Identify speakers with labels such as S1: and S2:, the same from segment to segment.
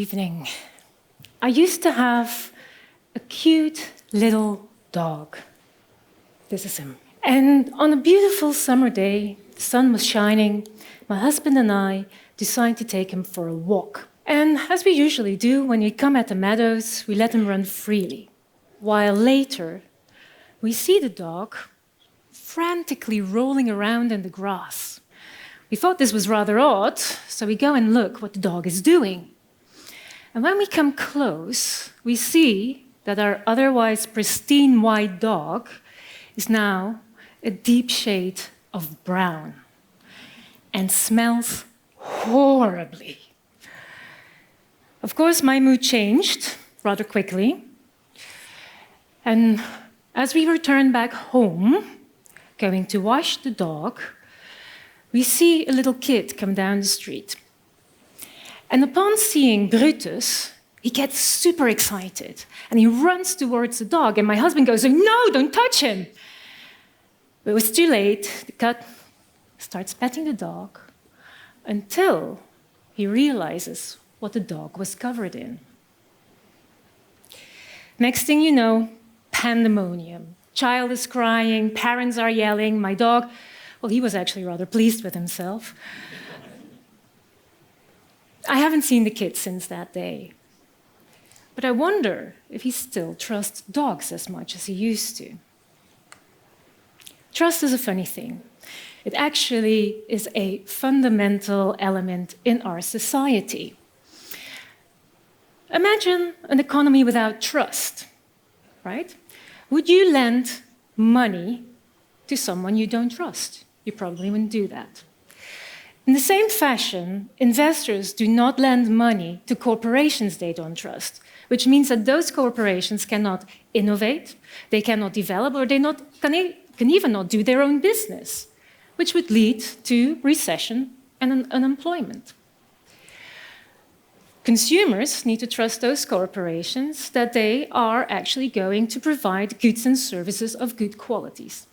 S1: evening. I used to have a cute little dog. This is him. And on a beautiful summer day, the sun was shining, my husband and I decided to take him for a walk. And as we usually do, when we come at the meadows, we let him run freely. While later, we see the dog frantically rolling around in the grass. We thought this was rather odd, so we go and look what the dog is doing. And when we come close, we see that our otherwise pristine white dog is now a deep shade of brown and smells horribly. Of course, my mood changed rather quickly. And as we return back home, going to wash the dog, we see a little kid come down the street. And upon seeing Brutus, he gets super excited and he runs towards the dog. And my husband goes, "No, don't touch him." But it was too late. The cat starts petting the dog until he realizes what the dog was covered in. Next thing you know, pandemonium. Child is crying, parents are yelling. My dog, well, he was actually rather pleased with himself. I haven't seen the kid since that day. But I wonder if he still trusts dogs as much as he used to. Trust is a funny thing. It actually is a fundamental element in our society. Imagine an economy without trust, right? Would you lend money to someone you don't trust? You probably wouldn't do that. In the same fashion, investors do not lend money to corporations they don't trust, which means that those corporations cannot innovate, they cannot develop, or they can even not do their own business, which would lead to recession and unemployment. Consumers need to trust those corporations that they are actually going to provide goods and services of good qualities.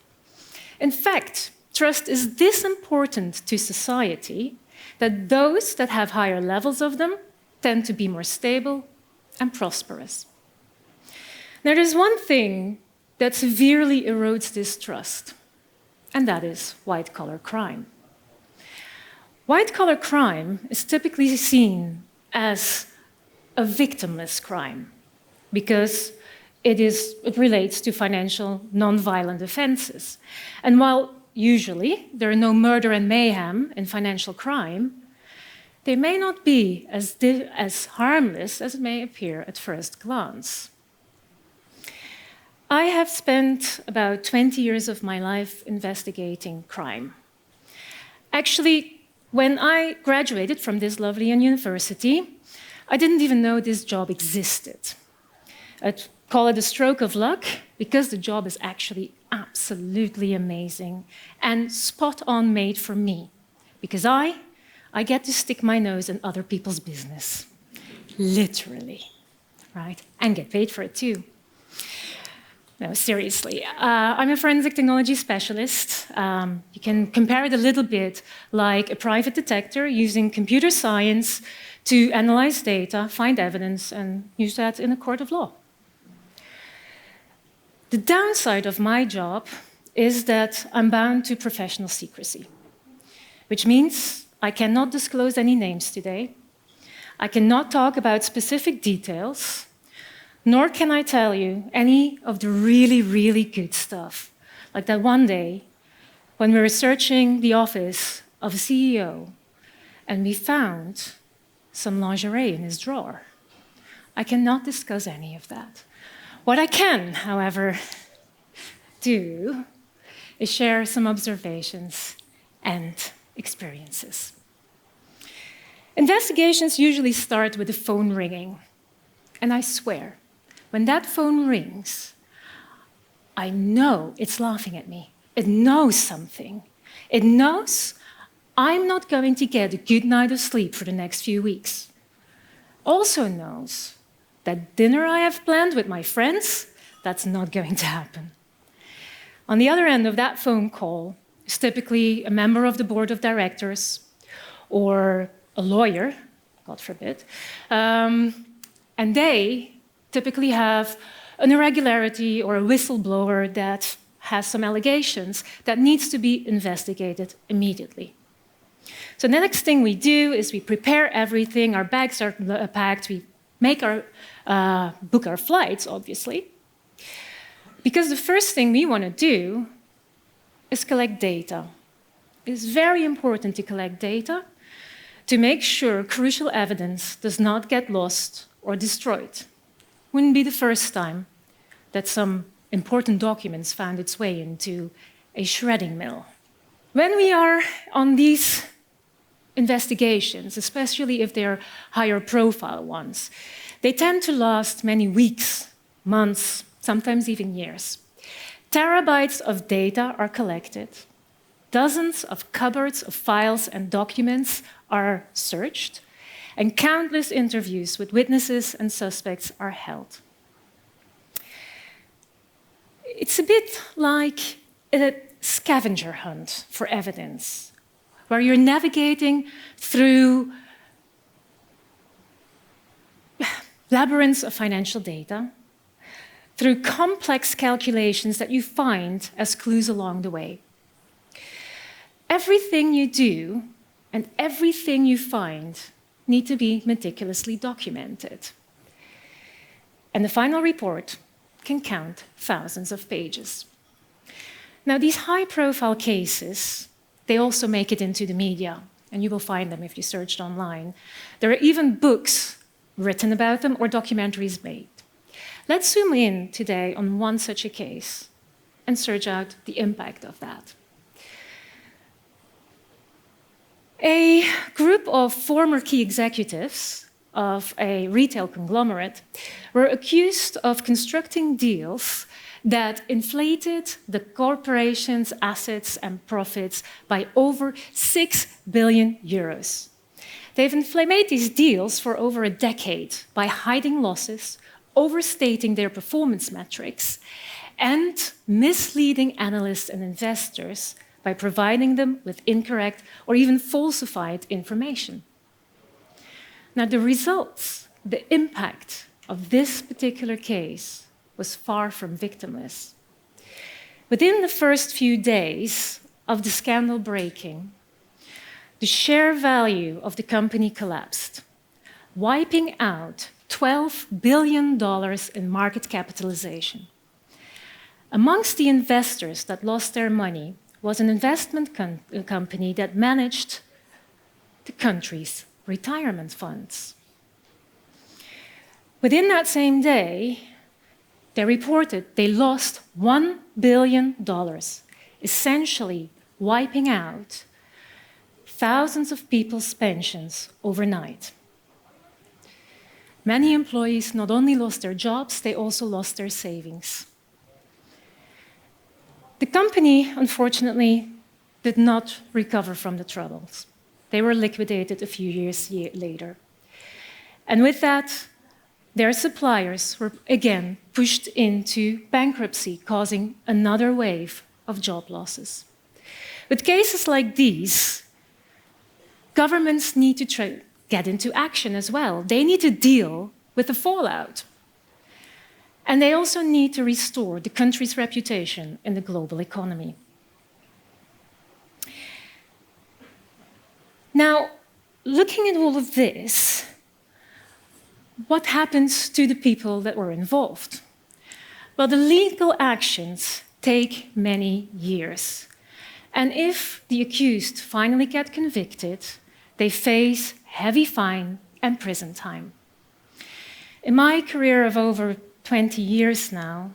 S1: In fact, trust is this important to society that those that have higher levels of them tend to be more stable and prosperous. Now, there's one thing that severely erodes this trust, and that is white-collar crime. White-collar crime is typically seen as a victimless crime because it relates to financial non-violent offenses. And while usually there are no murder and mayhem in financial crime, they may not be as harmless as it may appear at first glance. I have spent about 20 years of my life investigating crime. Actually, when I graduated from this lovely university, I didn't even know this job existed. I'd call it a stroke of luck because the job is actually absolutely amazing and spot on made for me, because I get to stick my nose in other people's business, literally, right? And get paid for it too. No, seriously, I'm a forensic technology specialist. You can compare it a little bit like a private detective using computer science to analyze data, find evidence, and use that in a court of law. The downside of my job is that I'm bound to professional secrecy, which means I cannot disclose any names today. I cannot talk about specific details, nor can I tell you any of the really, really good stuff. Like that one day when we were searching the office of a CEO and we found some lingerie in his drawer. I cannot discuss any of that. What I can, however, do is share some observations and experiences. Investigations usually start with the phone ringing. And I swear, when that phone rings, I know it's laughing at me. It knows something. It knows I'm not going to get a good night of sleep for the next few weeks. Also knows that dinner I have planned with my friends, that's not going to happen. On the other end of that phone call is typically a member of the board of directors or a lawyer God forbid. And they typically have an irregularity or a whistleblower that has some allegations that needs to be investigated immediately. So the next thing we do is we prepare everything, our bags are packed, we make our, book our flights, obviously, because the first thing we want to do is collect data. It's very important to collect data to make sure crucial evidence does not get lost or destroyed. Wouldn't be the first time that some important documents found its way into a shredding mill. When we are on these investigations, especially if they're higher profile ones, they tend to last many weeks, months, sometimes even years. Terabytes of data are collected. Dozens of cupboards of files and documents are searched, and countless interviews with witnesses and suspects are held. It's a bit like a scavenger hunt for evidence, where you're navigating through labyrinths of financial data, through complex calculations that you find as clues along the way. Everything you do and everything you find need to be meticulously documented. And the final report can count thousands of pages. Now, these high-profile cases, they also make it into the media, and you will find them if you searched online. There are even books written about them or documentaries made. Let's zoom in today on one such a case and search out the impact of that. A group of former key executives of a retail conglomerate were accused of constructing deals that inflated the corporation's assets and profits by over 6 billion euros. They've made these deals for over a decade by hiding losses, overstating their performance metrics, and misleading analysts and investors by providing them with incorrect or even falsified information. Now, the results, the impact of this particular case was far from victimless. Within the first few days of the scandal breaking, the share value of the company collapsed, wiping out $12 billion in market capitalization. Amongst the investors that lost their money was an investment company that managed the country's retirement funds. Within that same day, they reported they lost $1 billion, essentially wiping out thousands of people's pensions overnight. Many employees not only lost their jobs, they also lost their savings. The company, unfortunately, did not recover from the troubles. They were liquidated a few years later. And with that, their suppliers were again pushed into bankruptcy, causing another wave of job losses. With cases like these, governments need to get into action as well. They need to deal with the fallout. And they also need to restore the country's reputation in the global economy. Now, looking at all of this, what happens to the people that were involved? Well, the legal actions take many years. And if the accused finally get convicted, they face heavy fine and prison time. In my career of over 20 years now,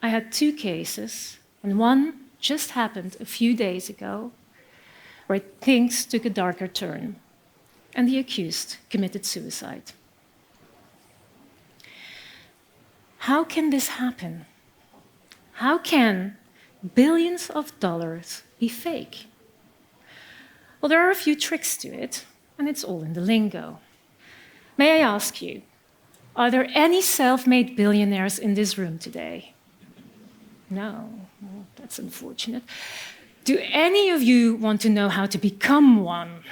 S1: I had 2 cases, and one just happened a few days ago, where things took a darker turn, and the accused committed suicide. How can this happen? How can billions of dollars be fake? Well, there are a few tricks to it, and it's all in the lingo. May I ask you, are there any self-made billionaires in this room today? No, well, that's unfortunate. Do any of you want to know how to become one?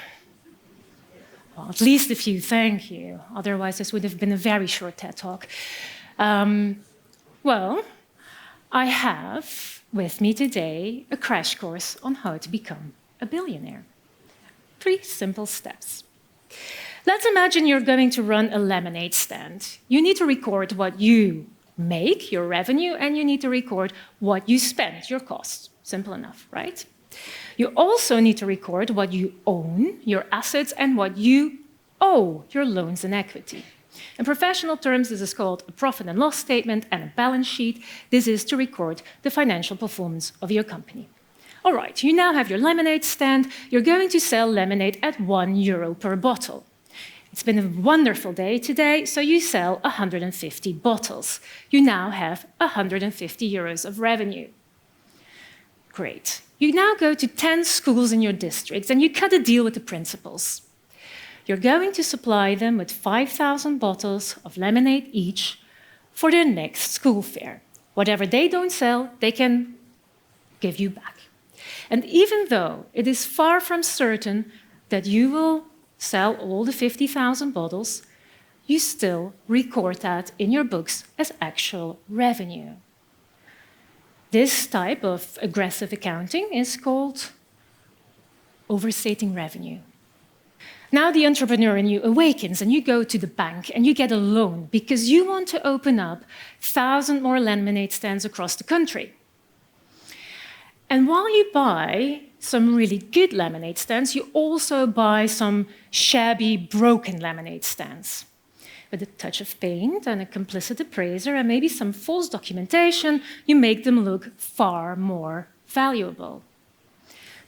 S1: Well, at least a few, thank you. Otherwise, this would have been a very short TED Talk. Well, I have with me today a crash course on how to become a billionaire. 3 simple steps. Let's imagine you're going to run a lemonade stand. You need to record what you make, your revenue, and you need to record what you spend, your costs. Simple enough, right? You also need to record what you own, your assets, and what you owe, your loans and equity. In professional terms, this is called a profit and loss statement and a balance sheet. This is to record the financial performance of your company. All right, you now have your lemonade stand. You're going to sell lemonade at €1 per bottle. It's been a wonderful day today, so you sell 150 bottles. You now have €150 of revenue. Great. You now go to 10 schools in your district and you cut a deal with the principals. You're going to supply them with 5,000 bottles of lemonade each for their next school fair. Whatever they don't sell, they can give you back. And even though it is far from certain that you will sell all the 50,000 bottles, you still record that in your books as actual revenue. This type of aggressive accounting is called overstating revenue. Now the entrepreneur in you awakens and you go to the bank and you get a loan because you want to open up 1,000 more lemonade stands across the country. And while you buy some really good lemonade stands, you also buy some shabby, broken lemonade stands. With a touch of paint and a complicit appraiser and maybe some false documentation, you make them look far more valuable.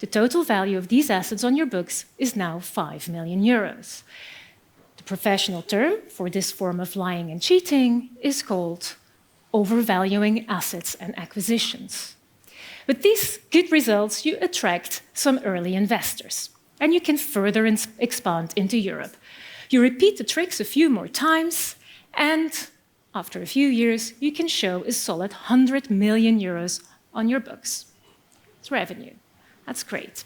S1: The total value of these assets on your books is now €5 million. The professional term for this form of lying and cheating is called overvaluing assets and acquisitions. With these good results, you attract some early investors, and you can further expand into Europe. You repeat the tricks a few more times, and after a few years, you can show a solid €100 million on your books. It's revenue. That's great.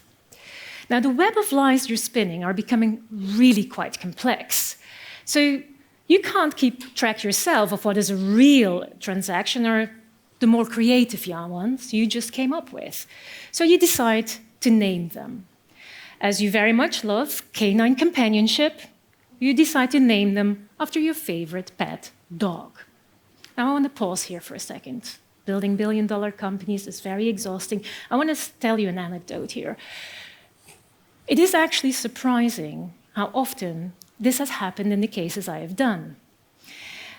S1: Now, the web of lies you're spinning are becoming really quite complex. So you can't keep track yourself of what is a real transaction or the more creative ones you just came up with. So you decide to name them. As you very much love canine companionship, you decide to name them after your favorite pet dog. Now I want to pause here for a second. Building billion-dollar companies is very exhausting. I want to tell you an anecdote here. It is actually surprising how often this has happened in the cases I have done.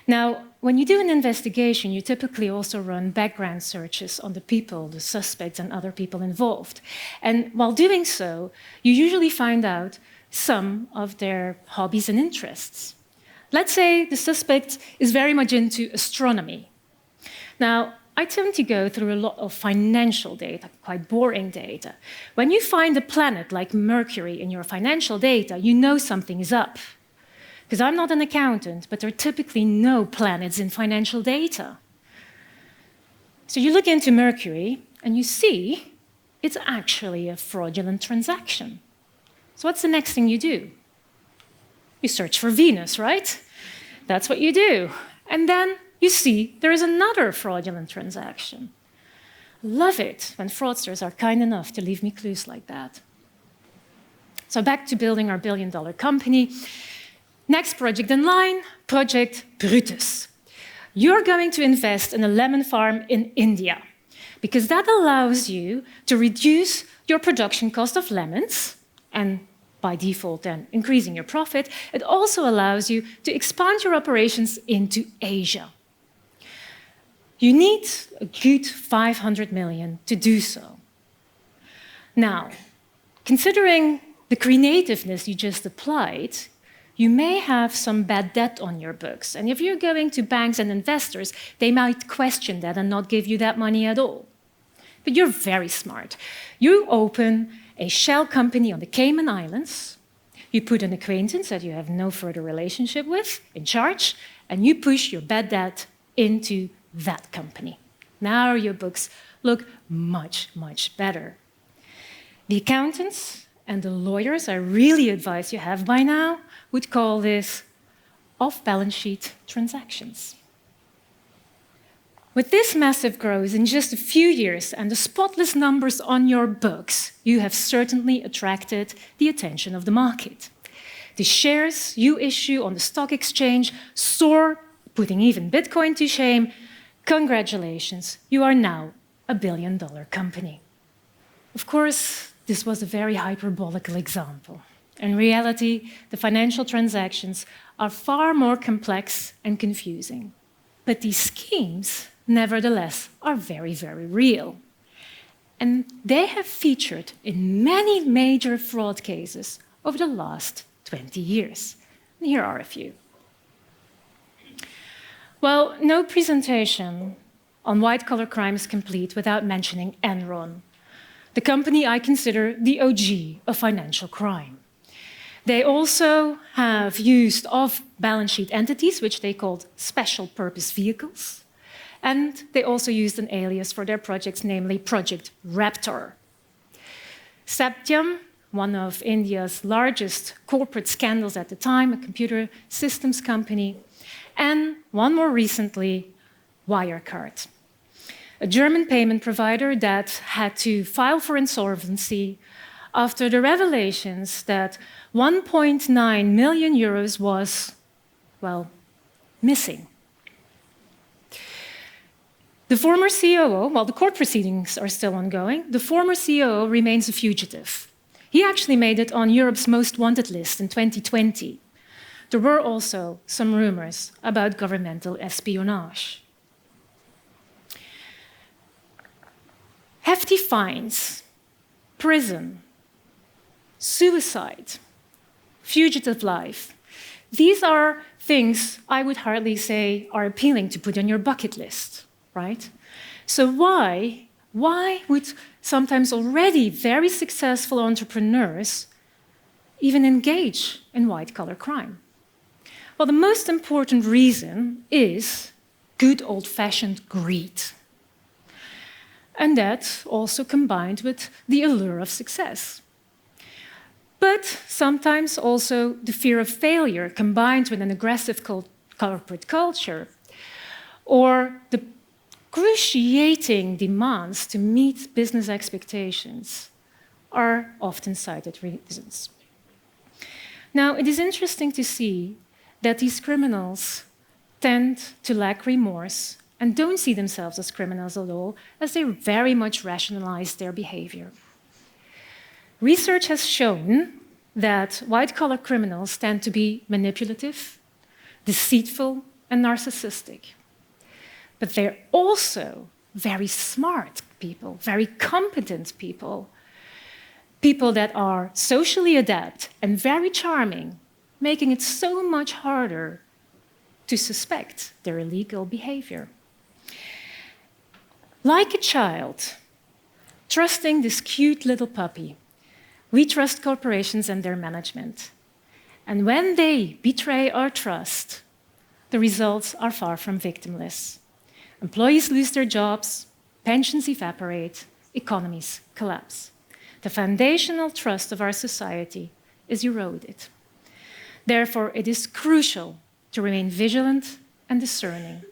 S1: Now, when you do an investigation, you typically also run background searches on the people, the suspects, and other people involved. And while doing so, you usually find out some of their hobbies and interests. Let's say the suspect is very much into astronomy. Now, I tend to go through a lot of financial data, quite boring data. When you find a planet like Mercury in your financial data, you know something is up. Because I'm not an accountant, but there are typically no planets in financial data. So you look into Mercury and you see it's actually a fraudulent transaction. So what's the next thing you do? You search for Venus, right? That's what you do. And then you see there is another fraudulent transaction. Love it when fraudsters are kind enough to leave me clues like that. So back to building our billion-dollar company. Next project in line, Project Brutus. You're going to invest in a lemon farm in India because that allows you to reduce your production cost of lemons and by default then increasing your profit. It also allows you to expand your operations into Asia. You need a good 500 million to do so. Now, considering the creativeness you just applied, you may have some bad debt on your books. And if you're going to banks and investors, they might question that and not give you that money at all. But you're very smart. You open a shell company on the Cayman Islands, you put an acquaintance that you have no further relationship with in charge, and you push your bad debt into that company. Now your books look much, much better. The accountants And the lawyers I really advise you have by now would call this off-balance sheet transactions. With this massive growth in just a few years and the spotless numbers on your books, you have certainly attracted the attention of the market. The shares you issue on the stock exchange soar, putting even Bitcoin to shame. Congratulations, you are now a billion-dollar company. Of course, this was a very hyperbolical example. In reality, the financial transactions are far more complex and confusing. But these schemes, nevertheless, are very, very real. And they have featured in many major fraud cases over the last 20 years. And here are a few. Well, no presentation on white-collar crime is complete without mentioning Enron, the company I consider the OG of financial crime. They also have used off-balance sheet entities, which they called special purpose vehicles, and they also used an alias for their projects, namely Project Raptor. Satyam, one of India's largest corporate scandals at the time, a computer systems company, and one more recently, Wirecard, a German payment provider that had to file for insolvency after the revelations that 1.9 million euros was, well, missing. The former COO, while the court proceedings are still ongoing, the former COO remains a fugitive. He actually made it on Europe's most wanted list in 2020. There were also some rumors about governmental espionage. Hefty fines, prison, suicide, fugitive life. These are things I would hardly say are appealing to put on your bucket list, right? So why would sometimes already very successful entrepreneurs even engage in white-collar crime? Well, the most important reason is good old-fashioned greed. And that also combined with the allure of success. But sometimes also the fear of failure combined with an aggressive corporate culture, or the excruciating demands to meet business expectations are often cited reasons. Now, it is interesting to see that these criminals tend to lack remorse and don't see themselves as criminals at all, as they very much rationalize their behavior. Research has shown that white-collar criminals tend to be manipulative, deceitful, and narcissistic. But they're also very smart people, very competent people, people that are socially adept and very charming, making it so much harder to suspect their illegal behavior. Like a child, trusting this cute little puppy, we trust corporations and their management. And when they betray our trust, the results are far from victimless. Employees lose their jobs, pensions evaporate, economies collapse. The foundational trust of our society is eroded. Therefore, it is crucial to remain vigilant and discerning,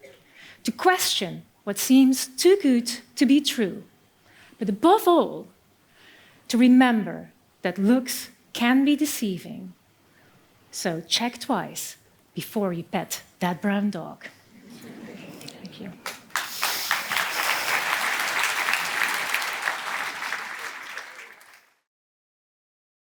S1: to question what seems too good to be true, but above all, to remember that looks can be deceiving. So check twice before you pet that brown dog.